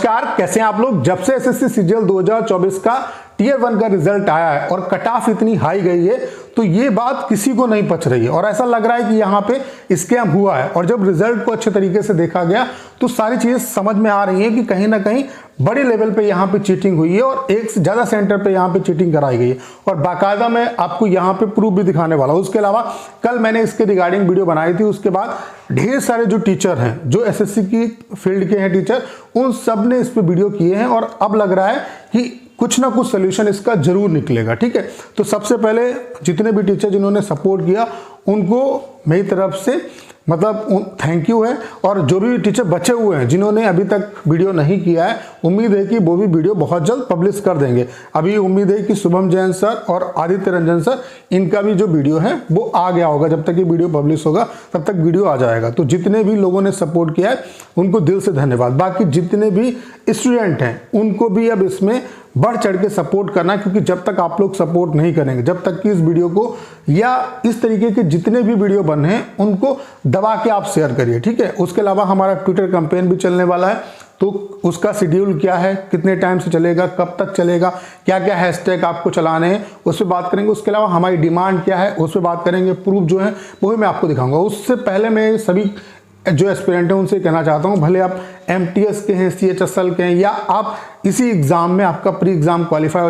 नमस्कार, कैसे हैं आप लोग। जब से एसएससी सीजीएल 2024 का टियर 1 का रिजल्ट आया है और कट ऑफ इतनी हाई गई है तो ये बात किसी को नहीं पच रही है और ऐसा लग रहा है कि यहाँ पे स्कैम हुआ है। और जब रिजल्ट को अच्छे तरीके से देखा गया तो सारी चीजें समझ में आ रही है कि कहीं ना कहीं बड़े लेवल पे यहाँ पे चीटिंग हुई है और एक से ज्यादा सेंटर पे यहाँ पे चीटिंग कराई गई है और बाकायदा मैं आपको यहाँ पे प्रूफ भी दिखाने वाला हूँ। उसके अलावा कल मैंने इसके रिगार्डिंग वीडियो बनाई थी, उसके बाद ढेर सारे जो टीचर हैं, जो एसएससी की फील्ड के हैं टीचर, उन सब ने इस पे वीडियो किए हैं और अब लग रहा है कि कुछ ना कुछ सोल्यूशन इसका जरूर निकलेगा। ठीक है, तो सबसे पहले जितने भी टीचर जिन्होंने सपोर्ट किया उनको मेरी तरफ से मतलब थैंक यू है, और जो भी टीचर बचे हुए हैं जिन्होंने अभी तक वीडियो नहीं किया है, उम्मीद है कि वो भी वीडियो बहुत जल्द पब्लिश कर देंगे। अभी उम्मीद है कि शुभम जैन सर और आदित्य रंजन सर, इनका भी जो वीडियो है वो आ गया होगा। जब तक ये वीडियो पब्लिश होगा तब तक वीडियो आ जाएगा। तो जितने भी लोगों ने सपोर्ट किया है उनको दिल से धन्यवाद। बाकी जितने भी स्टूडेंट हैं उनको भी अब इसमें बढ़ चढ़ के सपोर्ट करना, क्योंकि जब तक आप लोग सपोर्ट नहीं करेंगे, जब तक कि इस वीडियो को या इस तरीके के जितने भी वीडियो बने हैं उनको दबा के आप शेयर करिए। ठीक है, उसके अलावा हमारा ट्विटर कैंपेन भी चलने वाला है, तो उसका शेड्यूल क्या है, कितने टाइम से चलेगा, कब तक चलेगा, क्या क्या हैशटैग आपको चलाने हैं, उस पर बात करेंगे। उसके अलावा हमारी डिमांड क्या है उस पर बात करेंगे। प्रूफ जो है वो भी मैं आपको दिखाऊंगा। उससे पहले मैं सभी जो एस्पिरेंट है उनसे कहना चाहता हूं, भले आप एमटीएस के हैं, सीएचएसएल के हैं, या आप इसी एग्जाम में आपका प्री एग्जाम क्वालिफाई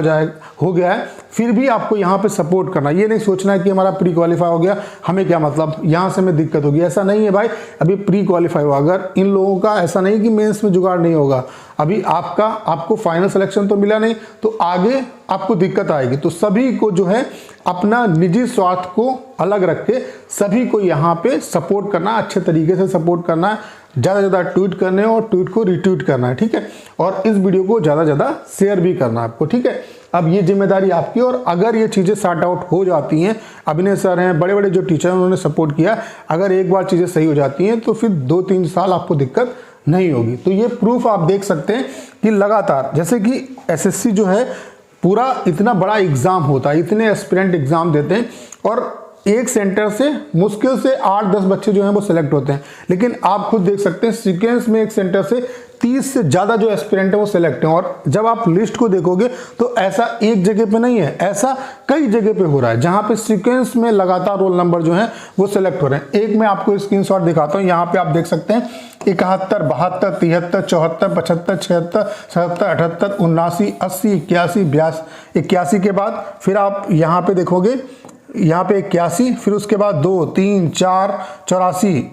हो गया है, फिर भी आपको यहाँ पे सपोर्ट करना। ये नहीं सोचना है कि हमारा प्री क्वालिफाई हो गया, हमें क्या मतलब, यहाँ से हमें दिक्कत होगी, ऐसा नहीं है भाई। अभी प्री क्वालिफाई हुआ, अगर इन लोगों का ऐसा नहीं कि मेंस में जुगाड़ नहीं होगा, अभी आपको फाइनल सिलेक्शन तो मिला नहीं, तो आगे आपको दिक्कत आएगी। तो सभी को जो है अपना निजी स्वार्थ को अलग रख के सभी को यहाँ पे सपोर्ट करना, अच्छे तरीके से सपोर्ट करना है, ज़्यादा से ज़्यादा ट्वीट करने और ट्वीट को रिट्वीट करना है। ठीक है, और इस वीडियो को ज़्यादा से ज़्यादा शेयर भी करना है आपको। ठीक है, अब ये जिम्मेदारी आपकी, और अगर ये चीज़ें सॉर्ट आउट हो जाती हैं, अभिनय सर हैं, बड़े बड़े जो टीचर हैं उन्होंने सपोर्ट किया, अगर एक बार चीज़ें सही हो जाती हैं तो फिर 2-3 साल आपको दिक्कत नहीं होगी। तो ये प्रूफ आप देख सकते हैं कि लगातार, जैसे कि एसएससी जो है पूरा इतना बड़ा एग्जाम होता है, इतने एस्पिरेंट एग्जाम देते हैं और एक सेंटर से मुश्किल से 8-10 बच्चे जो हैं वो सिलेक्ट होते हैं, लेकिन आप खुद देख सकते हैं सीक्वेंस में एक सेंटर से 30 से ज़्यादा जो एस्पिरेंट है वो सिलेक्ट हैं। और जब आप लिस्ट को देखोगे तो ऐसा एक जगह पे नहीं है, ऐसा कई जगह पे हो रहा है जहां पे सीक्वेंस में लगातार रोल नंबर जो है वो सिलेक्ट हो रहे हैं। एक मैं आपको स्क्रीनशॉट दिखाता हूं, यहाँ पे आप देख सकते हैं 71, 72, 73, 74, 75, 76, 77, 78, 79, 80, 81, 82, 81 के बाद फिर आप यहाँ पे देखोगे, यहाँ पे 81, फिर उसके बाद 2, 3, 4, 84,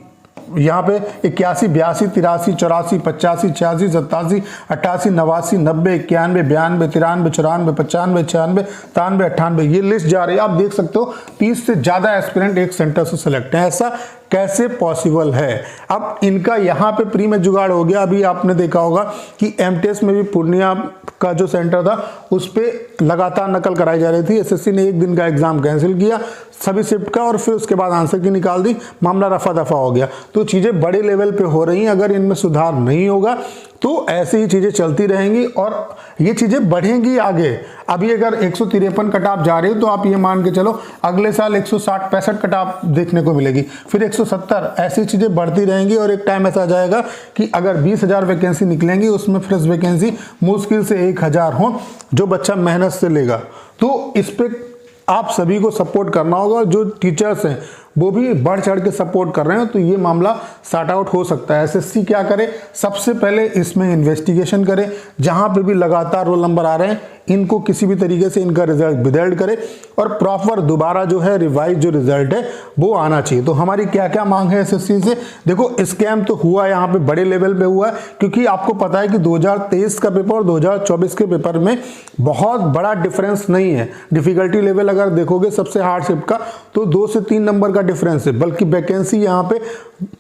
यहाँ पे 81, 82, 83, 84, 85, 86, 87, 88, 89, 90, 91, 92, 93, 94, 95, 96, 97, 98, ये लिस्ट जा रही है। आप देख सकते हो 30 से ज़्यादा एस्पिरेंट एक सेंटर से सिलेक्ट हैं। ऐसा कैसे पॉसिबल है? अब इनका यहाँ पे प्री में जुगाड़ हो गया। अभी आपने देखा होगा कि एमटीएस में भी पूर्णिया का जो सेंटर था उस पर लगातार नकल कराई जा रही थी। एसएससी ने एक दिन का एग्जाम कैंसिल किया सभी शिफ्ट का, और फिर उसके बाद आंसर की निकाल दी, मामला रफा दफा हो गया। तो चीज़ें बड़े लेवल पे हो रही हैं। अगर इनमें सुधार नहीं होगा तो ऐसे ही चीज़ें चलती रहेंगी और ये चीज़ें बढ़ेंगी आगे। अभी अगर 153 कट ऑफ जा रही है तो आप ये मान के चलो अगले साल 160-65 कट ऑफ देखने को मिलेगी, फिर 170, ऐसी चीज़ें बढ़ती रहेंगी। और एक टाइम ऐसा आ जाएगा कि अगर 20,000 वैकेंसी निकलेंगी उसमें फ्रेश वैकेंसी मुश्किल से 1,000 हो जो बच्चा मेहनत से लेगा। तो इस पर आप सभी को सपोर्ट करना होगा, जो टीचर्स हैं वो भी बढ़ चढ़ के सपोर्ट कर रहे हैं, तो ये मामला सॉर्ट आउट हो सकता है। एसएससी क्या करे, सबसे पहले इसमें इन्वेस्टिगेशन करे, जहां पे भी लगातार रोल नंबर आ रहे हैं इनको किसी भी तरीके से इनका रिजल्ट विदल्ड करे और प्रॉपर दोबारा जो है रिवाइज जो रिजल्ट है वो आना चाहिए। तो हमारी क्या क्या मांग है एसएससी से? देखो, स्कैम तो हुआ यहाँ पे बड़े लेवल पे हुआ है, क्योंकि आपको पता है कि 2023 का पेपर और 2024 के पेपर में बहुत बड़ा डिफरेंस नहीं है। डिफिकल्टी लेवल अगर देखोगे सबसे हार्ड शिफ्ट का तो 2 से 3 नंबर का डिफरेंस है, बल्कि वैकेंसी यहाँ पे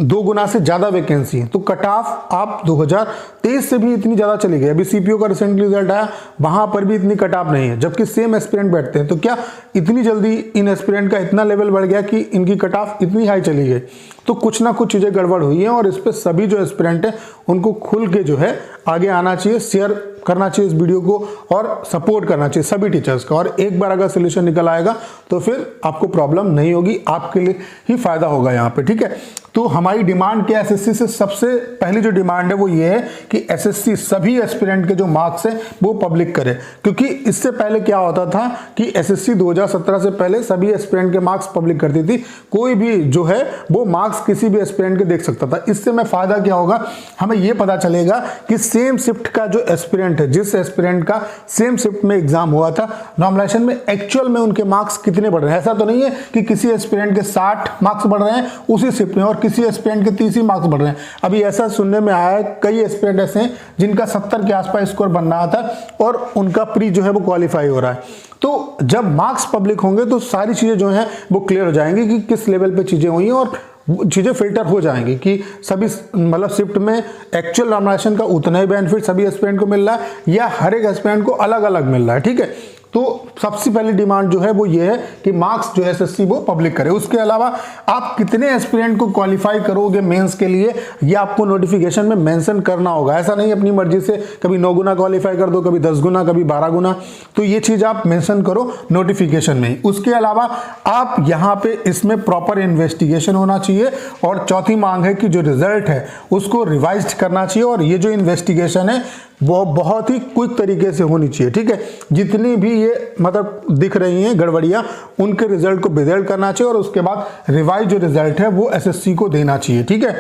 2 गुना से ज्यादा वैकेंसी है। तो कट ऑफ आप 2023 से भी इतनी ज्यादा चली गई। अभी सीपीओ का रिसेंटली रिजल्ट आया, वहां पर भी इतनी कट ऑफ नहीं है, जबकि सेम एस्पिरेंट बैठते हैं। तो क्या इतनी जल्दी इन एस्पिरेंट का इतना लेवल बढ़ गया कि इनकी कट ऑफ इतनी हाई चली गई? तो कुछ ना कुछ चीजें गड़बड़ हुई हैं और इस पे सभी जो एस्पिरेंट है उनको खुल के जो है आगे आना चाहिए, शेयर करना चाहिए इस वीडियो को और सपोर्ट करना चाहिए सभी टीचर्स का। और एक बार अगर सोल्यूशन निकल आएगा तो फिर आपको प्रॉब्लम नहीं होगी, आपके लिए ही फायदा होगा यहाँ पे। ठीक है, तो हमारी डिमांड क्या है एसएससी से? सबसे पहली जो डिमांड है वो ये है कि एसएससी सभी एस्पिरेंट के जो मार्क्स हैं वो पब्लिक करे, क्योंकि इससे पहले क्या होता था कि एसएससी 2017 से पहले सभी एस्पिरेंट के मार्क्स पब्लिक करती थी, कोई भी जो है वो मार्क्स किसी भी एस्पिरेंट के देख सकता था। इससे में फायदा क्या होगा, हमें ये पता चलेगा कि सेम शिफ्ट का जो एस्पिरेंट है, जिस एस्पिरेंट का सेम शिफ्ट में एग्जाम हुआ था, नॉर्मलाइजेशन में एक्चुअल में उनके मार्क्स कितने बढ़ रहे हैं। ऐसा तो नहीं है कि किसी एस्पिरेंट के 60 मार्क्स बढ़ रहे हैं उसी शिफ्ट में और किसी एस्पिरेंट के 30 ही मार्क्स बढ़ रहे हैं। अभी ऐसा सुनने में आया है कई एस्पिरेंट ऐसे हैं जिनका 70 के आसपास स्कोर बन रहा था और उनका प्री जो है वो क्वालिफाई हो रहा है। तो जब मार्क्स पब्लिक होंगे तो सारी चीजें जो हैं वो क्लियर हो जाएंगी कि किस लेवल पे चीजें हुई हैं और चीजें फिल्टर हो जाएंगी कि सभी मतलब शिफ्ट में एक्चुअल नॉर्मलाइजेशन का उतना ही बेनिफिट सभी एस्पिरेंट को मिल रहा है या हर एक एस्पिरेंट को अलग अलग मिल रहा है। ठीक है, तो सबसे पहली डिमांड जो है वो ये है कि मार्क्स जो है एसएससी वो पब्लिक करे। उसके अलावा आप कितने एस्पिरेंट को क्वालिफाई करोगे मेंस के लिए ये आपको नोटिफिकेशन में मेंशन करना होगा। ऐसा नहीं अपनी मर्जी से कभी 9 गुना क्वालिफाई कर दो, कभी 10 गुना, कभी 12 गुना, तो ये चीज आप मेंशन करो नोटिफिकेशन में। उसके अलावा आप यहाँ पे इसमें प्रॉपर इन्वेस्टिगेशन होना चाहिए और चौथी मांग है कि जो रिजल्ट है उसको रिवाइज करना चाहिए और ये जो इन्वेस्टिगेशन है वो बहुत ही क्विक तरीके से होनी चाहिए। ठीक है, जितनी भी ये मतलब दिख रही हैं गड़बड़ियां उनके रिजल्ट को बेदखल करना चाहिए और उसके बाद रिवाइज जो रिजल्ट है वो एसएससी को देना चाहिए। ठीक है,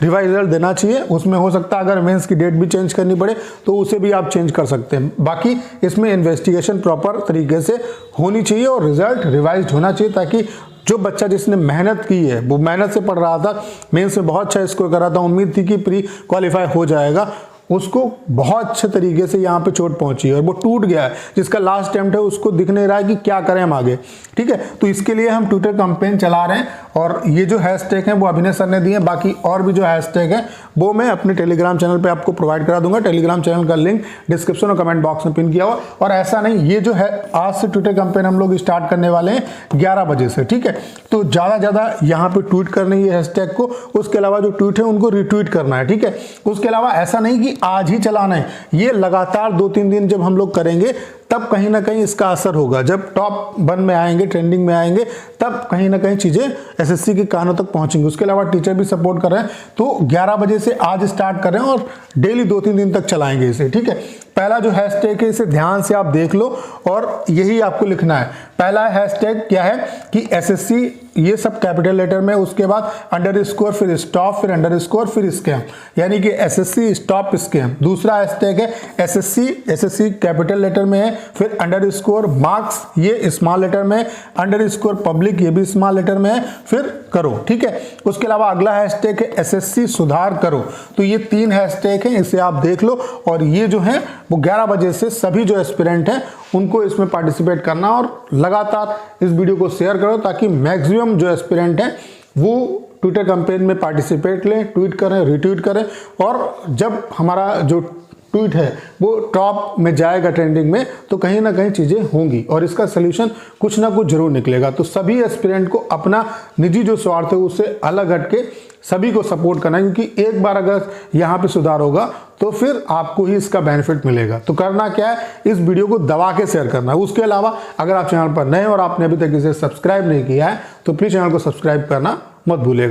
रिवाइज रिजल्ट देना चाहिए। उसमें हो सकता है अगर मेंस की डेट भी चेंज करनी पड़े तो उसे भी आप चेंज कर सकते हैं। बाकी इसमें इन्वेस्टिगेशन प्रॉपर तरीके से होनी चाहिए और रिजल्ट रिवाइज होना चाहिए ताकि जो बच्चा जिसने मेहनत की है वो मेहनत से पढ़ रहा था, मेंस में बहुत अच्छा स्कोर कर रहा था, उम्मीद थी कि प्री क्वालिफाई हो जाएगा, उसको बहुत अच्छे तरीके से यहाँ पे चोट पहुंची है और वो टूट गया है, जिसका लास्ट अटेम्प्ट है उसको दिख नहीं रहा है कि क्या करें हम आगे। ठीक है, तो इसके लिए हम ट्विटर कैंपेन चला रहे हैं और ये जो हैशटैग हैं वो अभिनय सर ने दिए हैं। बाकी और भी जो हैशटैग है वो मैं अपने टेलीग्राम चैनल पे आपको प्रोवाइड करा दूंगा। टेलीग्राम चैनल का लिंक डिस्क्रिप्शन और कमेंट बॉक्स में पिन किया हुआ। और ऐसा नहीं, ये जो है आज से ट्विटर कैंपेन हम लोग स्टार्ट करने वाले हैं 11 बजे से। ठीक है, तो ज़्यादा यहाँ पे ट्वीट करनी है हैशटैग को, उसके अलावा जो ट्वीट है उनको रिट्वीट करना है। ठीक है, उसके अलावा ऐसा नहीं कि आज ही चलाना है, ये लगातार 2-3 दिन जब हम लोग करेंगे तब कहीं ना कहीं इसका असर होगा। जब टॉप 1 में आएंगे, ट्रेंडिंग में आएंगे, तब कहीं ना कहीं चीजें एसएससी के कानों तक पहुंचेंगी। उसके अलावा टीचर भी सपोर्ट कर रहे हैं, तो 11 बजे से आज स्टार्ट कर रहे हैं और डेली 2-3 दिन तक चलाएंगे इसे। ठीक है, पहला जो हैशटैग है इसे ध्यान से आप देख लो और यही आपको लिखना है। पहला हैशटैग क्या है कि एसएससी, ये सब कैपिटल लेटर में, उसके बाद अंडरस्कोर, फिर स्टॉप, फिर अंडरस्कोर, फिर स्कैम, यानी कि एसएससी स्टॉप स्कैम। दूसरा हैशटैग है एसएससी कैपिटल लेटर में है, फिर अंडरस्कोर मार्क्स, ये स्मॉल लेटर में, अंडरस्कोर पब्लिक, ये भी स्मॉल लेटर में है, फिर करो। ठीक है, उसके अलावा अगला हैशटैग है एसएससी सुधार करो। तो ये 3 हैशटैग हैं, इसे आप देख लो और ये जो है वो 11 बजे से सभी जो एस्पिरेंट हैं उनको इसमें पार्टिसिपेट करना और लगातार इस वीडियो को शेयर करो ताकि मैक्सिमम जो एस्पिरेंट हैं वो ट्विटर कैंपेन में पार्टिसिपेट लें, ट्वीट करें, रिट्वीट करें और जब हमारा जो ट्वीट है वो टॉप में जाएगा ट्रेंडिंग में तो कहीं ना कहीं चीज़ें होंगी और इसका सोल्यूशन कुछ ना कुछ जरूर निकलेगा। तो सभी एस्पिरेंट को अपना निजी जो स्वार्थ है उससे अलग हटके सभी को सपोर्ट करना है, क्योंकि एक बार अगर यहाँ पे सुधार होगा तो फिर आपको ही इसका बेनिफिट मिलेगा। तो करना क्या है, इस वीडियो को दबा के शेयर करना है। उसके अलावा अगर आप चैनल पर नए और आपने अभी तक इसे सब्सक्राइब नहीं किया है तो प्लीज़ चैनल को सब्सक्राइब करना मत भूलिएगा।